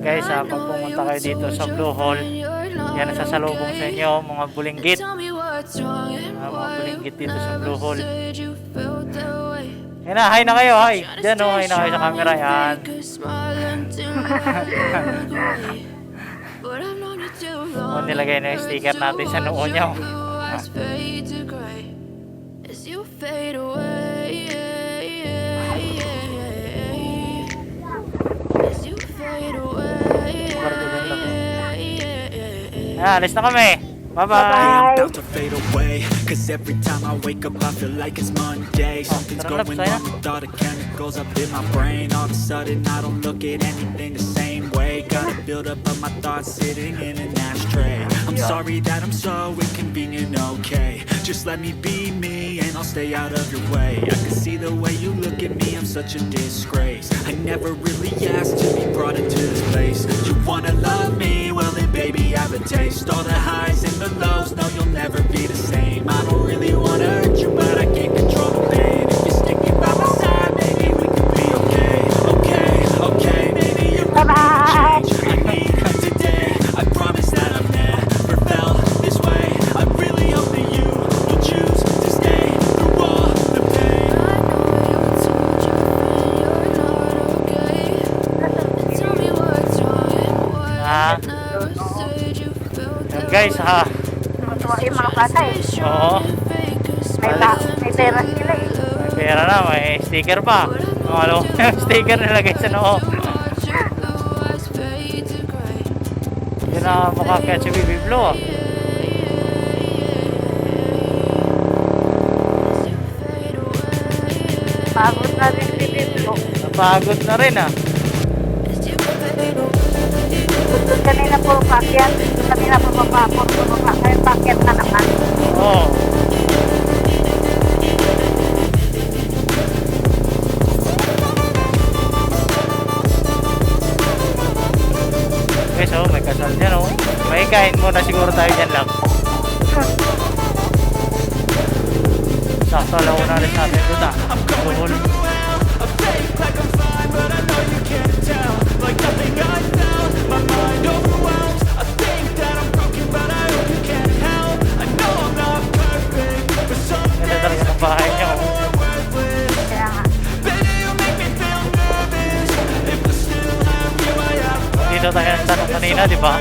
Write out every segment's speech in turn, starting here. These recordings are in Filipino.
Guys, pag pumunta kayo dito sa Blue Hole, yan ang sasalubong sa inyo, mga bulinggit. Mga bulinggit dito sa Blue Hole. Yan na, hi na kayo, hi. Diyan o, hi na kayo sa camera, yan. O, nilagay na yung sticker natin sa noo nyo. Alis na kami. Bye-bye. About to fade away, cause every time I wake up I feel like it's Monday. Something's going on with all the chemicals up in my brain. All of a sudden I don't look at anything the same way. Gotta build up of my thoughts sitting in an ashtray. I'm sorry that I'm so inconvenient, okay. Just let me be me and I'll stay out of your way. I can see the way you look at me, I'm such a disgrace. I never really asked to be brought into this place. You wanna love me? Well then baby I have a taste. All the highs and the lows, no you'll never be the same. I don't really wanna hurt you but I can't control the pain. If you're sticking by my side, maybe we could be okay. Okay, okay, maybe you could change. I need today, I promise that I've never felt this way. I really hope that you will choose to stay through all the pain. Guys, Tuwa yung mga bata eh. oo. May pera sila eh. May pera na, may sticker pa. Ano, sticker nilagay sa noo. Yun na makakaya si Bibi Blue. Pagod na rin si Biblo. Napagod na rin Kanina po pakyat. Kanina po mapapor. Ngayon pakyat na naman. Oo. Okay, so may kasal dyan oh. May kain muna siguro tayo dyan lang. Sakto lang una rin natin doon Tuhol. Ganda talaga ng bahay niya oh. Kaya nga. Dito tayo nagtanong kanina, di ba?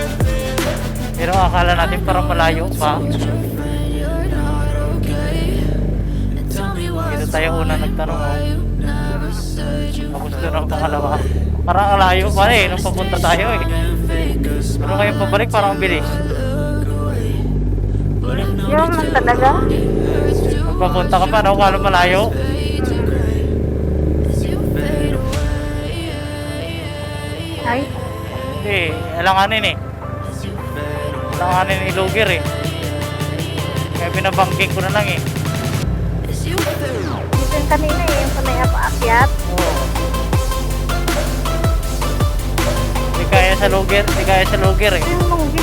Pero akala natin parang malayo pa. Dito tayo una nagtanong oh. Tapos doon ang pangalawa. Parang alayo pa eh, nung papunta tayo eh. Pero kayo pabalik parang bilis. Yung man talaga. Nung papunta ka pa, no? Kala malayo. Ay. Hindi, alanganin eh. Alanganin iluger eh. Kaya pinabangking ko na lang eh. Dito yung kanina eh. Yung panay paakyat. Oo. Hindi kaya sa luger, hindi kaya sa luger eh. Yung munggi.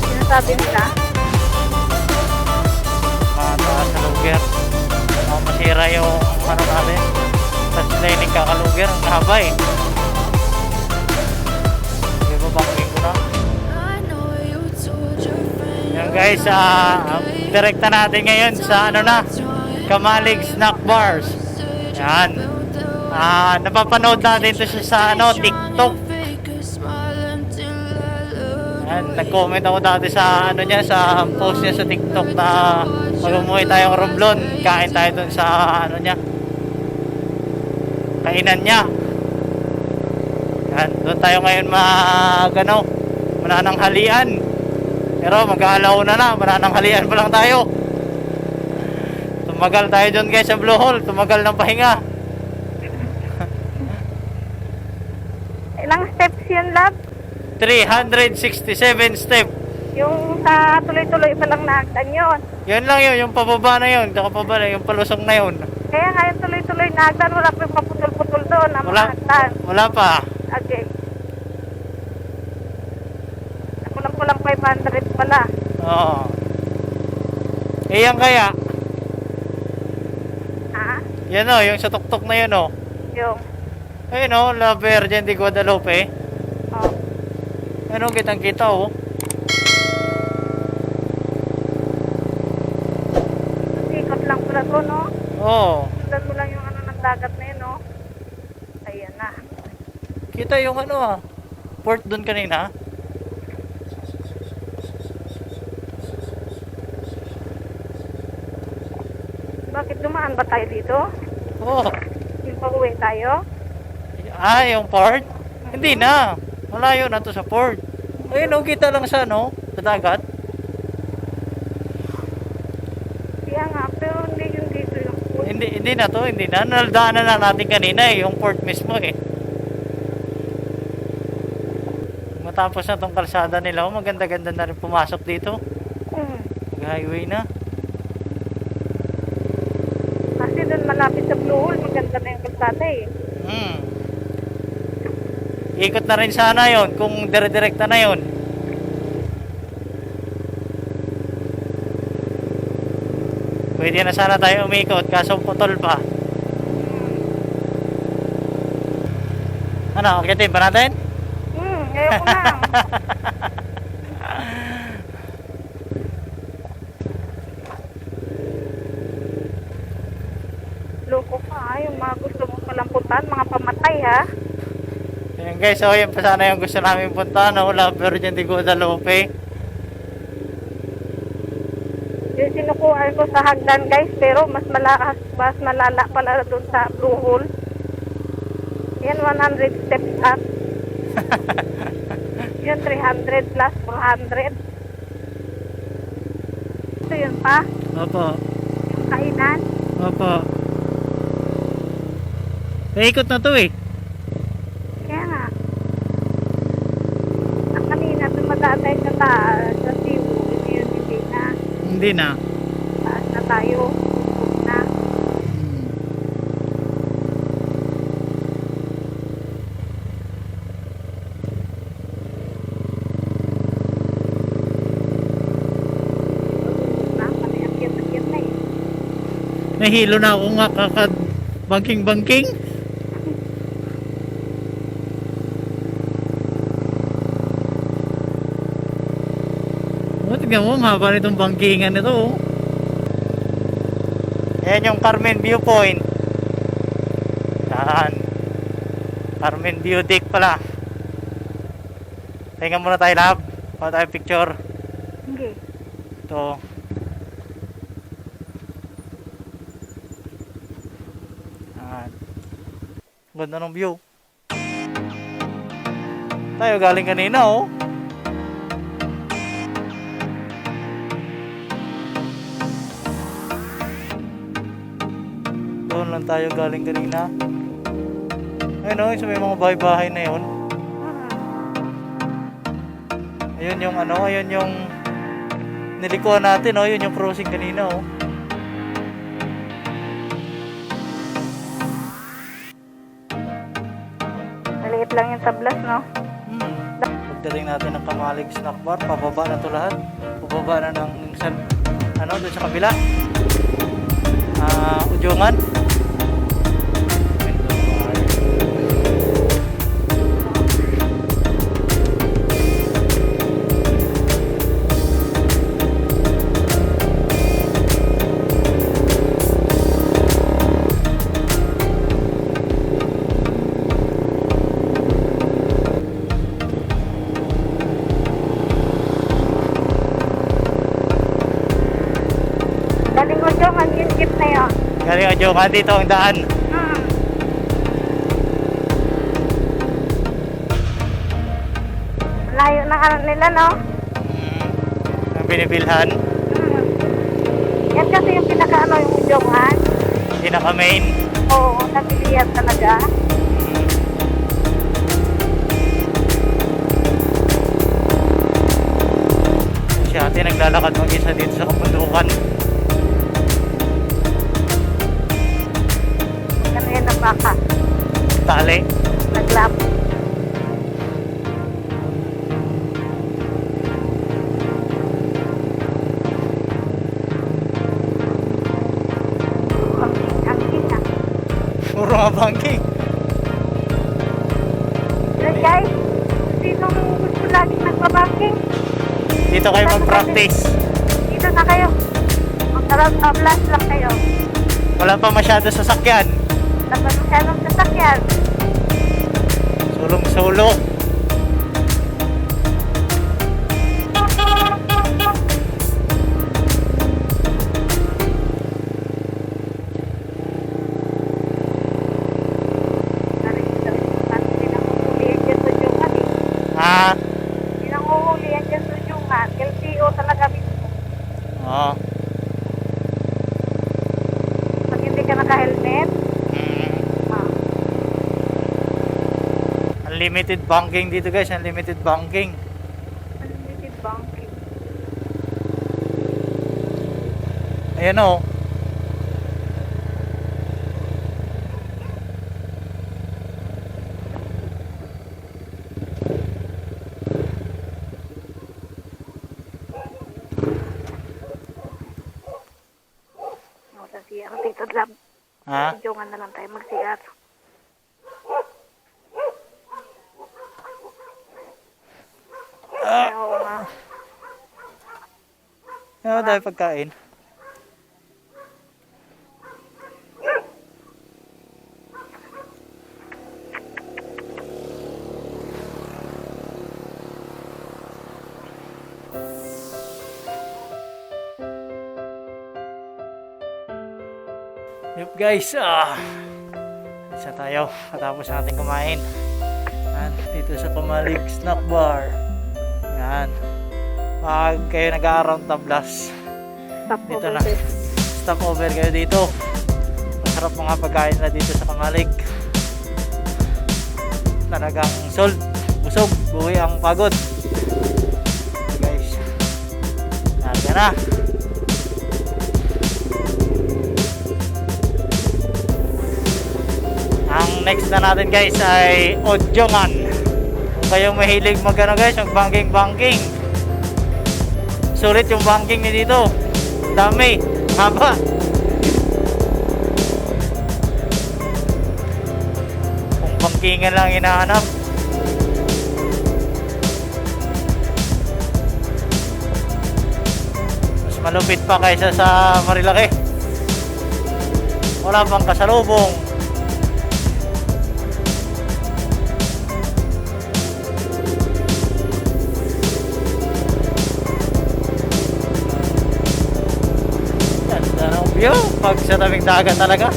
Sinasabi nila. Mataas sa luger. Masira yung ano natin. Tapos sila yung nagkakaluger. Ang haba eh. Hindi ba bangking ko na? Yan guys, direkta natin ngayon sa ano na, Kamalig Snack Bars. Yan. Napapanood natin ito sa ano, TikTok. Yan, nag-comment ako dati sa ano niya, sa post niya sa TikTok na mag-umuwi tayong Romblon, kain tayo dun sa ano niya, kainan niya. Yan, doon tayo ngayon manananghalian. Pero mag-aalaw na, manananghalian pa lang tayo. Tumagal tayo dun guys sa Blue Hole, tumagal ng pahinga. Ilang steps yun, lab? 367 step. Yung sa tuloy-tuloy pa lang naagdan yun. Yun lang yun, yung pababa na yun, saka pababa, yung palusong na yun. Kaya nga yung tuloy-tuloy naagdan, wala pa yung maputol-putol doon na Wala, maagdan. wala pa. Okay. Ako lang kulang 500 pala. Oo. Eh yan kaya, Ha? yan o, yung sa tuktok na yun o. Yung, Ayun o, La Virgen de Guadalupe. Oh. Ano, kitang kita oh. Ikot lang pala to, no? Oo. Sundan mo lang yung ano ng dagat na yun, no? Ayan na. Kita yung ano ah. Port doon kanina. Bakit dumaan ba tayo dito? Oo. Yung pag-uwi tayo? Ah, yung port? Hindi na. Malayo na to sa port. Ayun oh, kita lang sa ano, sa dagat. Kaya nga, pero hindi yung dito yung pool. Hindi na to, hindi na. Naldaanan na natin kanina eh, yung port mismo eh. Matapos na tong kalsada nila, oh, maganda-ganda na rin pumasok dito. Mag-highway na. Kasi doon malapit sa Blue Hole, maganda na yung kalsada eh. Ikot na rin sana yon kung dire-direkta na yon. Pwede na sana tayo umikot kaso putol pa. Ano, akitin ba natin? Ayoko na. Loko ka, yung mga gusto mong palamputan, mga pamatay ha. Ayan guys, so yun pa sana yung gusto namin punta, no? La Virgen de Guadalupe. Yung sinukuhan ko sa hagdan guys, pero mas malala pala doon sa Blue Hole. Yan 100 steps up. Yun 300 plus 400. Ito yun pa, Opo, yung kainan. opo. Ikot na to eh. Kaya nga. Kanina dumadaan tayo sa taas, sa Cebu, yun hindi na. Hindi na. Taas na tayo. Huwag na. Akyat-akyat na eh. Nahilo na ako nga kakad-banking-banking. Tignan mo, mahaba nitong bangkingan nito oh. Ayan yung Carmen Viewpoint. Yan. Carmen View Deck pala. Tingnan muna tayo lab. Para tayo picture. Hindi. Ito. Yan. Ganda ng view. Tayo galing kanina oh. Doon lang tayo galing kanina. Ayun o, sa may mga bahay-bahay na yun. Ayun yung ano, ayun yung nilikuan natin o, yun yung crossing kanina o. Maliit lang yung tablas, no? Pagdating natin ng Kamalig Snack Bar, pababa na to lahat. Pababa na ng ano, doon sa kabila. Ujungan. Galing ko dyan, yung jeep na yun. Galing Ujungan, dito ang daan. Layo na ano nila, no? Ang binibilhan. Yan kasi yung pinaka-ano, yung Ujungan. Pinaka-main. Oo, nabilihan talaga. Si ate naglalakad mag-isa dito sa kapundukan. Ano yan ang baka? Tali. Naglap. Ang king ah. Puro nga banking. Guys, sinong gusto lagi nagbabanking? Dito kayo mag-practice. Dito na kayo. Mag-blast lang kayo. Wala pa masyado sasakyan. Dapat masyadong sasakyan. Sulong-sulong. Ah, Pinanguhulihan dyan sa Jungan. LTO talaga mismo. oo. Pag hindi ka naka-helmet, Mm. ah, Unlimited banking dito guys, unlimited banking. unlimited banking. Ayan o. O, sa CR. Dito lang. Ha? Sa Jungan na lang tayo mag-CR. Oo nga. Ano dahil pagkain? Yup guys, isa tayo matapos natin kumain. Yan, dito sa Kamalig Snack Bar. Yan. Pag kayo nag-around tablas, Stop dito over na. there. Stop over kayo dito. Masarap mga pagkain na dito sa Kamalig. Talagang sold, busog, buwi ang pagod. Okay guys. Narga na. Ang next na natin guys ay Odjongan. Kung kayong mahilig magano guys, yung banking. Sulit yung banking ni dito. Dami, haba. Kung bankingan lang hinahanap. Mas malupit pa kaysa sa Marilaki. Wala pang kasalubong. Ganda ng view pag sa tabing dagat talaga.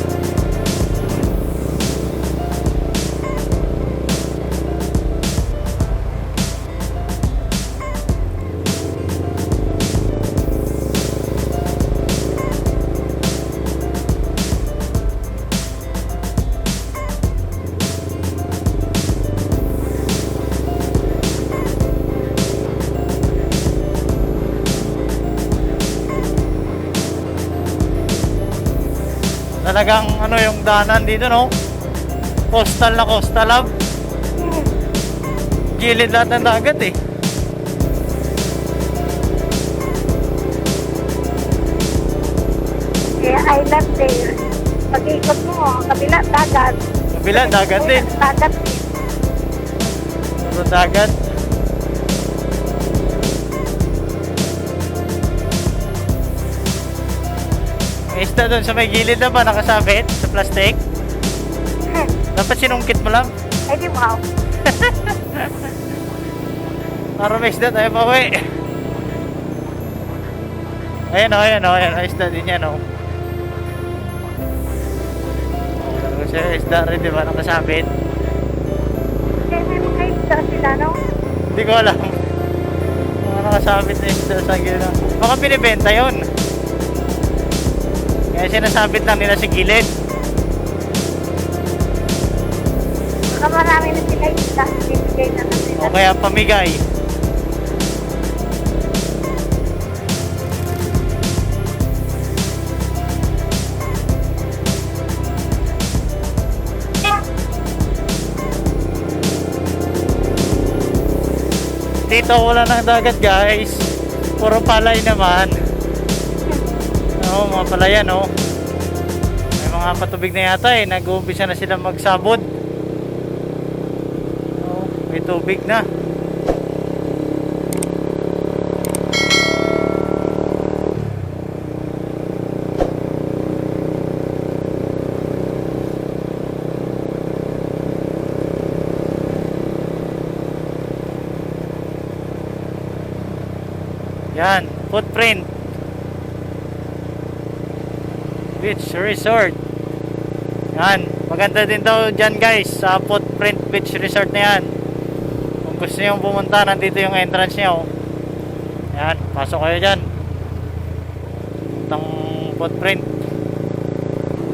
Talagang ano yung daanan dito no? Coastal na coastal lab. Gilid lahat ng dagat eh. Kaya island there. Pag-ikot mo, kabila, dagat. Kabila dagat din. Dagat din. Puro dagat. May isda doon sa may gilid na ba nakasabit sa plastic? Dapat sinungkit mo lang. Ay, di wow. Para may isda tayo pa uwi. Ayan o, ayan o, ayan. May isda din yan o. Kasi isda rin di ba nakasabit? Kaya may mga isda sila, no? Hindi ko alam. Mga nakasabit na isda sa gilid. Baka binibenta yun. Kaya sinasabit lang nila sa gilid. Baka marami na sila isda. Bibigay na lang sila. O kaya pamigay. Dito wala nang dagat guys. Puro palay naman. Oo, mga palayan oh. May mga patubig na yata eh. Nag-uumpisa na sila magsabod. Oo. May tubig na. Yan, footprint. Beach Resort. Yan, maganda din daw dyan guys sa Footprint Beach Resort na yan. Kung gusto nyo pumunta, nandito yung entrance nyo. Yan, pasok kayo dyan. Itong Footprint.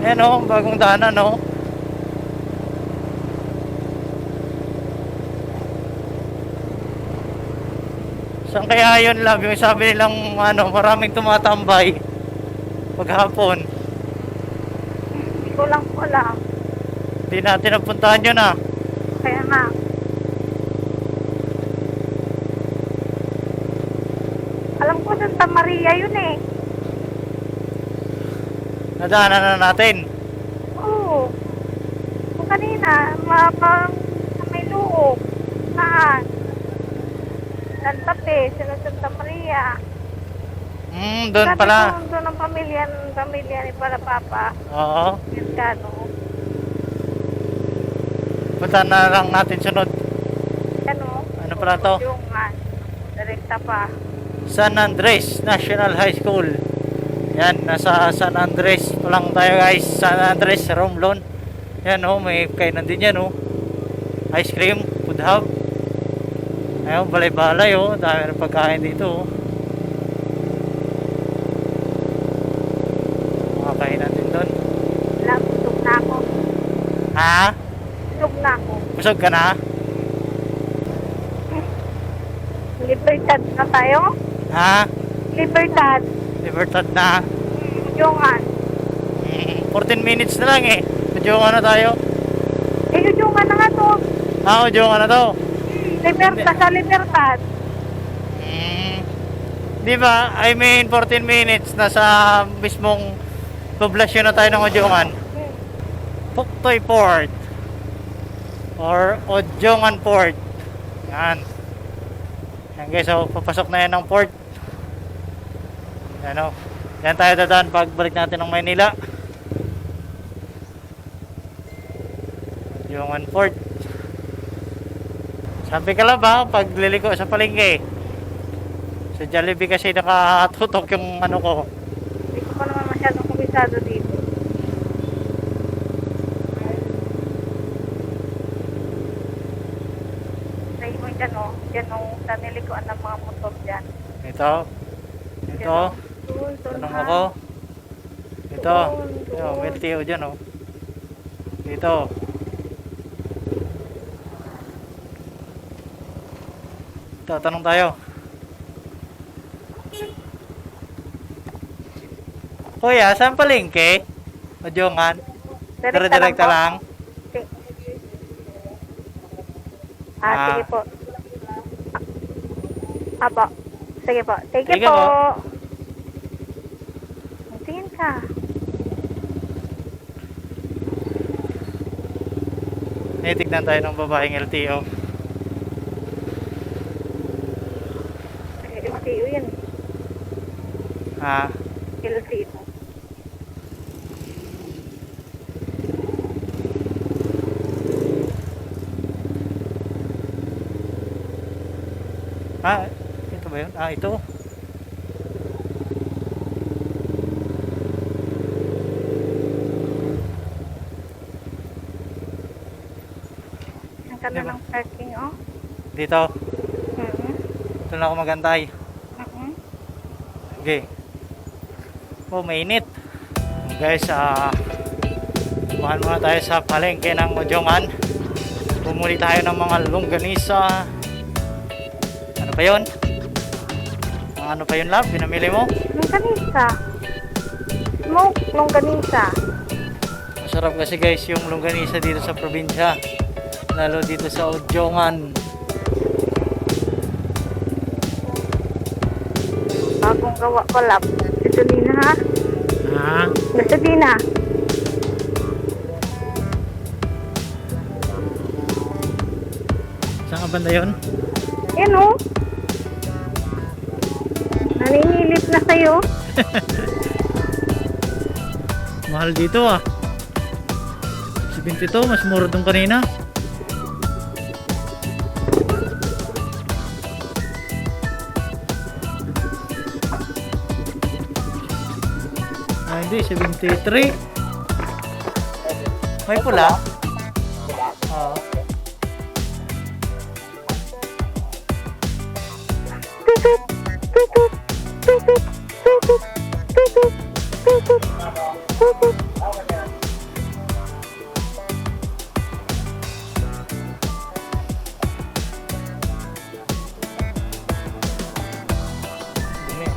Ayan o, bagong daanan o. Saan kaya yun love? Yung sabi nilang ano, maraming tumatambay paghapon. Hindi ko lang po alam. Hindi natin napuntahan yun ah. Kaya nga. Alam ko Santa Maria yun eh. Nadaanan na natin. Oo. Kung kanina, may luog. Saan? Santape, Santa Maria. Doon Sabi pala. ko, doon ang pamilya ni para Papa. Oo. Mercado. Punta na lang natin sunod. Ano? Ano pala to? Yung direkta pa. San Andres National High School. Yan, nasa San Andres pa lang tayo guys. San Andres, Romblon. Yan oh, may kainan din yan oh. Ice cream, food hub. Ayun, balay-balay oh. Dami ng pagkain dito oh. Mga kainan din doon. Wala, busog na ako. Ha? Busog na ako. Busog ka na? Libertad na tayo? Ha? Libertad. Libertad na. Jungan. 14 minutes na lang eh. Medyo na tayo. Jungan na nga to. Medyo na to. Libertad sa Libertad. Di ba? I mean 14 minutes nasa mismong poblasyon na tayo ng Ojongan. Puktoy Port or Ojongan Port. Yan. Yan guys, so papasok na yan ng port. Yan o. Yan tayo dadaan pagbalik natin ng Maynila. Ojongan Port. Sabi ka lang ba pag liliko sa palengke? Sa Jollibee kasi nakatutok yung ano ko. Hindi ko pa naman masyadong kumisado dito. Try mo dyan o. Dyan o. Sa nilikuan ng mga motor dyan. Ito. Ito. Doon Tanong ha. ako. Ito. Doon. Ito, may LTO dyan oh. Dito. Ito, tanong tayo. Kuya, saan palengke? Ojongan? Dire-direkta po. lang? Sige po. Apo. Sige po. Sige Sige po. po. Tingin ka. Tignan tayo ng babaeng LTO. LTO yan. Ha? LTO. Ito ba yun? Ito. Ang kanda Diba? ng parking, oh. Dito. Mhm. Ito na ako magantay. Mhm. Okay. Oh, mainit. Guys, kumahan muna tayo sa palengke ng Ojongan. Bumuli tayo ng mga longganisa. Ano pa yun? Ano pa yun, love? Pinamili mo? Longganisa. Smoke longganisa. Masarap kasi guys yung longganisa dito sa probinsya. Lalo dito sa Ojongan. Bagong gawa pala. Gasolina ha? Ha? Gasolina. Saan Saan banda yun? Yan o. Naninilip na sa'yo. Mahal dito ah. 72, mas mura dong kanina. Ah, hindi, 73. May pula? Oo. Tutut, tutut, tutut, tutut, tutut, tutut, tutut. Dumi.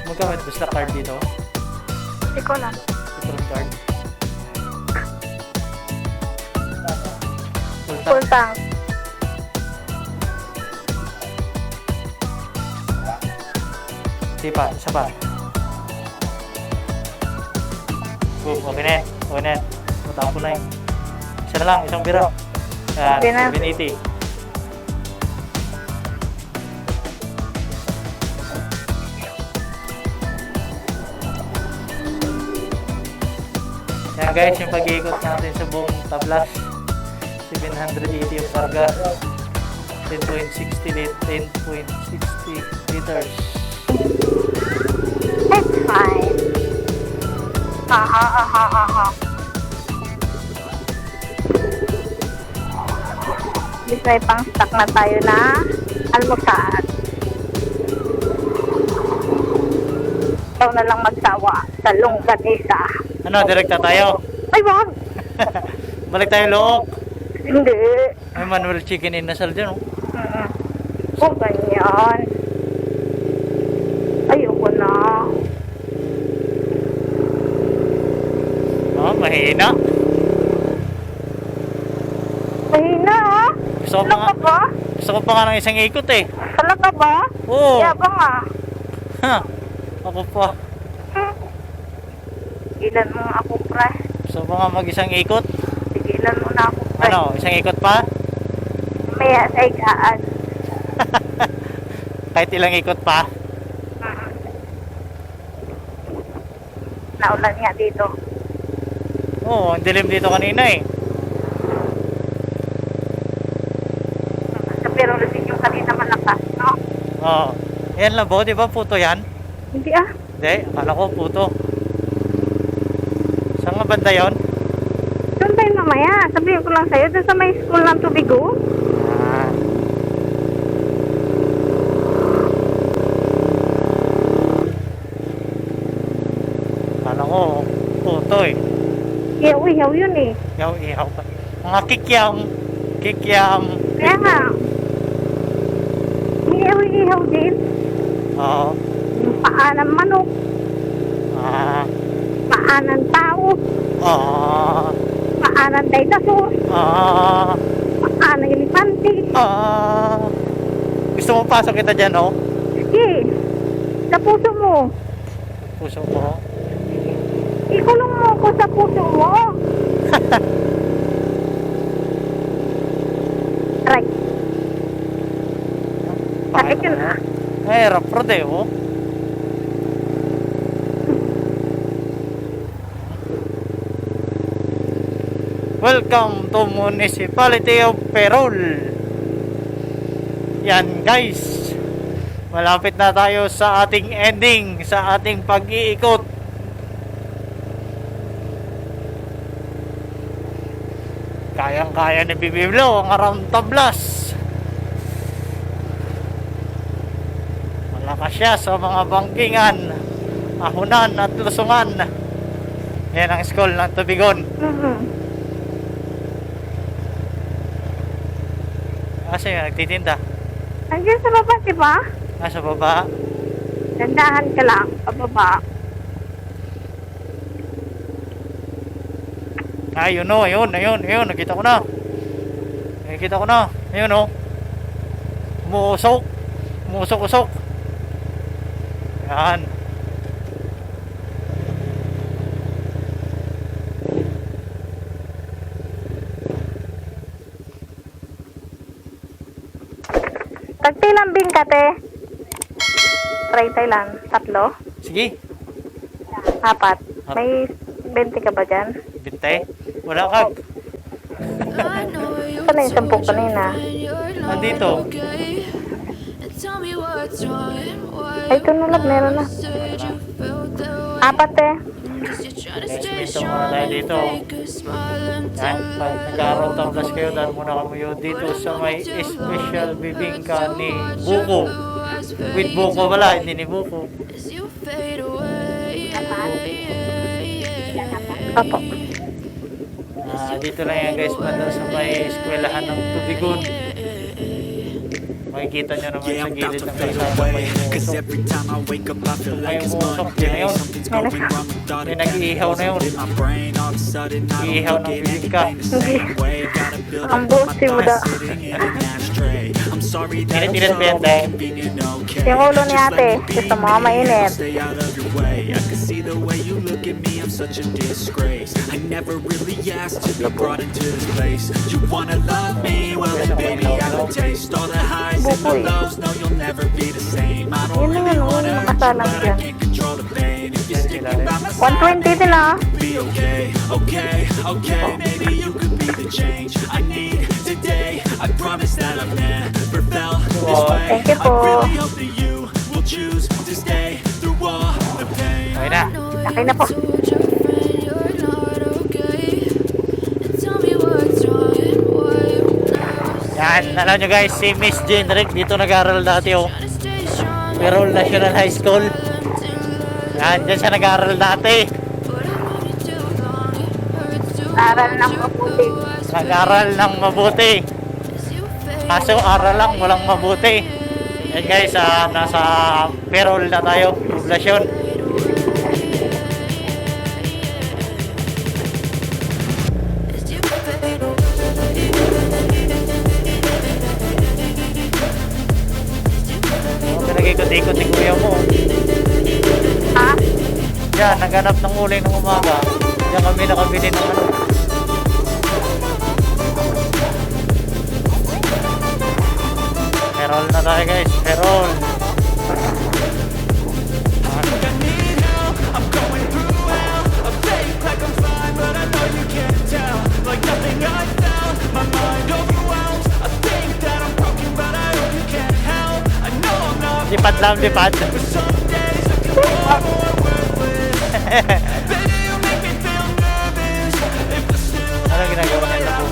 Magkamit basta card dito. Hindi ko lang. Petrol card. Full tank. Full tank. Di pa, isa pa. Boom, okay na yan. Okay na yan. Matapos ko na yun. Isa na lang, isang biro. Yan, Okay na. 780. Yan guys, yung pag-iikot natin sa buong tablas. 780 yung karga. 10.60 liters. It's fine. Aha, aha, aha. Bis may pang stock na tayo na almusal. Ikaw na lang magsawa sa lunggan isa. Ano, direkta tayo? Ay, wag! Balik tayo look. Hindi. May manual chicken inasal dyan, oh. Kung ganyan. Ayoko na. Oh, mahina. Mahina, ha? Gusto ko pa Talaga nga, ba? gusto ko pa nga ng isang ikot eh. Talaga ba? Oo. Yabang, ah. Ha, ako pa. Tigilan mo nga ako, pre. Gusto ko pa nga mag-isang ikot. Tigilan mo na ako, pre. Ano, isang ikot pa? Maya sa igaan. Kahit ilang ikot pa. Naulan nga dito. Oo, ang dilim dito kanina eh. Pero rin yung kanina malakas, no? Oo. Yan lang ba? Di ba puto yan? Hindi, ah. Hindi, akala ko puto. Saan nga banda yun? Doon tayo mamaya. Sabihin ko lang sa'yo, doon sa may school ng Tubigo. Ah. Akala ko puto eh. Ihaw-ihaw yun, eh. Ihaw pa. Mga kikyam. Kikyam. Kaya nga. Ihaw-ihaw din. Oo. Yung paa ng manok, Ah. paa ng tao, Ah. paa ng dinosaur, Ah. paa ng elepante. Ah. Gusto mo pasok kita dyan, oh? Sige, sa puso mo. Puso ko. Ikulong mo ako sa puso mo. Right. Sakit yun, ah. Ay, rapro de, oh. Welcome to Municipality of Perol. Yan guys. Malapit na tayo sa ating ending, sa ating pag-iikot. Kayang-kaya ni Bibiblo ang around tablas. Malakas siya sa mga bangkingan, ahunan at lusungan. Yan ang school ng Tubigon. Kasi nagtitinda. Andiyan sa baba, di ba? Nasa baba. Dandahan ka lang, pababa. Ayun o, ayun. Nakita ko na. Ayun o. Umusok-usok. Yan. Tagtilambing ka, te. Try Thailand. 3? Sige, 4. May 20 ka ba dyan? bintay. Wala ka. Saan na yung 10 kanina? Nandito. Ay, ito na lang. Meron na. 4, te. Guys, minto muna tayo dito. Yan, pag nag-around tablas kayo, dahil muna kami yun dito sa may special bibingka ni Buko. With Buko wala, hindi ni Buko. Opo. Dito lang yan guys, banda sa may eskwelahan ng Tubigon. Makikita nyo naman Yeah, sa I'm about gilid to ng fade kalsada away. may Cause musok. every time I wake up, I feel like it's May musok, yun na Monday. yun. Something's going wrong with all May the nag-iihaw na yun. chemicals in my brain. All of a sudden, I don't Iihaw look ng at bibingka. anything the same way. Gotta build Ang up buhok my si Muda. thoughts sitting in an ashtray. I'm sorry that I'm Init-init so ba yan, te? inconvenient, okay? Yung ulo ni Just ate, let me be gusto mo, me, mainit. I'll stay out of your way. I can see the way you look at me, I'm such a disgrace. I never really asked to be brought into this place. You wanna love me? Well then baby, I have a taste. All the highs and the lows, no you'll never be the same. I don't Yun na really yun, wanna hurt you, nakasalang but I dyan. can't control the pain. If you're sticking by my 120 din ah. be okay, okay, okay. Maybe you could be the change I need today. I promise that I've never felt this way. Thank you I po. really hope that you will choose to stay through all the pain. Okay na. Okay na po. Yan, alam nyo guys, si Miss Jenrick dito nag-aaral dati oh. Pero National High School. Yan, dyan siya nag-aaral dati. Aral ng mabuti. Nag-aaral ng mabuti. Kaso aral lang, walang mabuti. Yan guys, nasa Perol na tayo, poblasyon. Pinag-ikot-ikot ni kuya mo. Ha? Yan, naghanap ng uling ng umaga. Yan kami nakabili ng ano. Perol na tayo guys, Perol. I'm going through hell. I fake like I'm fine, but I know you can't tell. Like nothing I found, my mind overwhelmed. I think that I'm broken, but I hope you can't help. I know I'm not Lipad lang, lipad. but some days I feel far more worthless. Baby, you make me feel nervous. If I still Ano ginagawa nila po?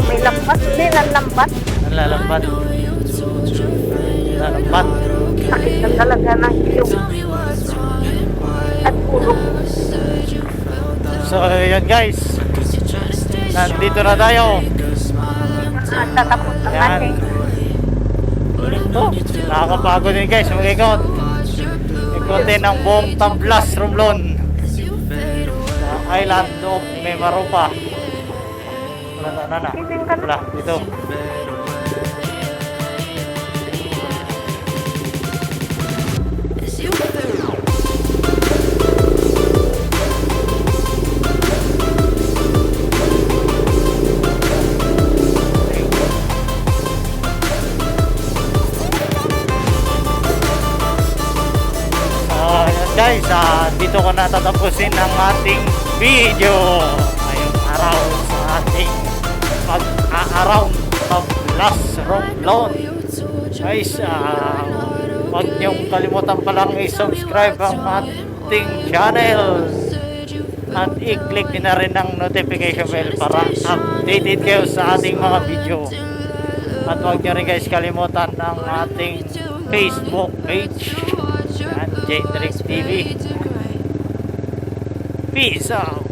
May lambat. Hindi, nalambat. Ang lalambat. Lalambat. Sakit na talaga ng ilong. At ulo. So, yun guys. Nandito na tayo. Tatapos na Yan. natin. Oh, nakakapagod din guys, mag-ikot. Ikotin ng buong Tablas, Romblon. Sa Island of Mimaropa. Wala na. Wala, dito. Yan guys, dito ko na tatapusin ang ating video ngayong araw sa ating pag-around Tablas, Romblon. Guys, huwag niyong kalimutan palang i-subscribe ang ating channel at i-click din na rin ang notification bell para updated kayo sa ating mga video. At huwag niyo rin guys kalimutan ang ating Facebook page at Jenrick TV. Peace out!